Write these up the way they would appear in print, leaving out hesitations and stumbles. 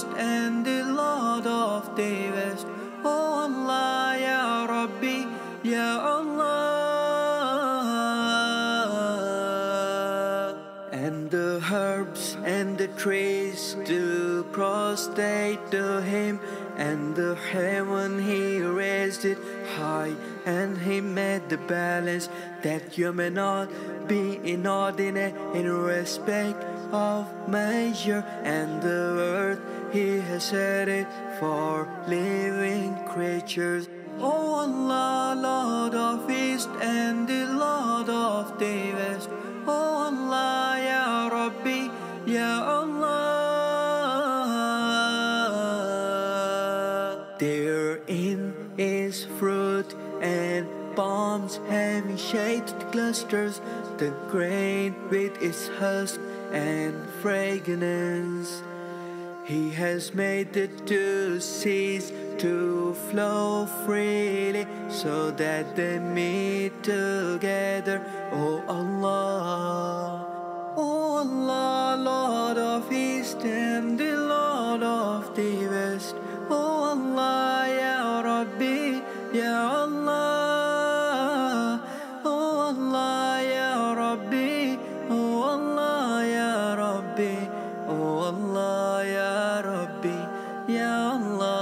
East and the Lord of the West. Oh Allah, Ya Rabbi, Ya Allah. And the herbs and the trees do prostrate to Him, and the heaven He raised it high, and He made the balance that you may not be inordinate in respect of measure, and the earth He has set it for living creatures. O Allah, Lord of East and the Lord of the West. O Allah, Ya Rabbi, Ya Allah. Therein is fruit and palms having shaded clusters, the grain with its husk and fragrance. He has made the two seas to flow freely, so that they meet together. O Allah, O Allah, Lord of East and the Lord of the West. O Allah, Ya Rabbi, Ya Allah. O Allah, Ya Rabbi, O Allah, Ya Rabbi, O Allah, Ya Rabbi, Ya Allah.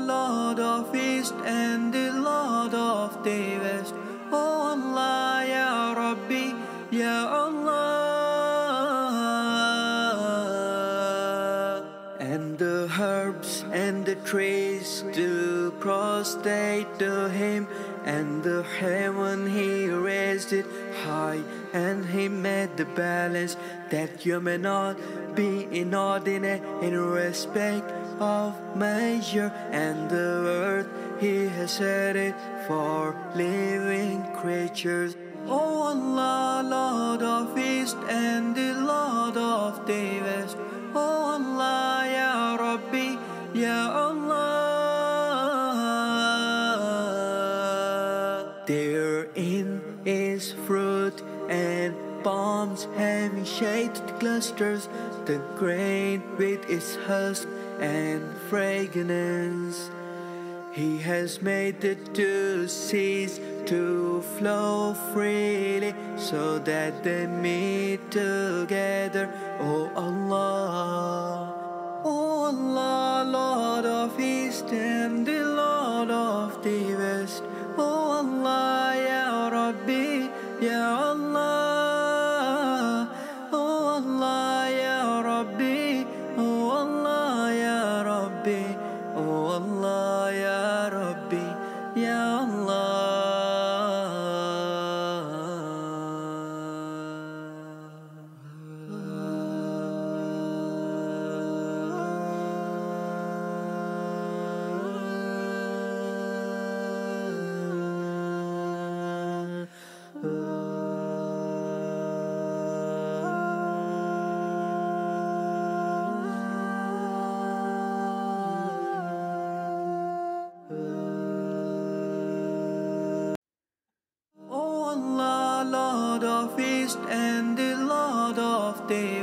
Lord of East and the Lord of the West. O Allah, Ya Rabbi, Ya Allah. And the herbs and the trees do prostrate to Him, and the heaven He raised it high, and He made the balance that you may not be inordinate in respect of measure, and the earth He has set it for living creatures. O Allah, Lord of East and the Lord of the West. O Allah, Ya Rabbi, Ya Allah. Therein is fruit and palms having shaded clusters, the grain with its husk and fragrance. He has made the two seas to flow freely, so that they meet together. O Allah, O Allah, Lord of East and the Lord of the West. O Allah, Ya Rabbi, Ya Allah. O Allah, Ya Rabbi, O Allah, Ya Rabbi, O Allah, Ya Rabbi, Ya Allah. Lord of East and the Lord of the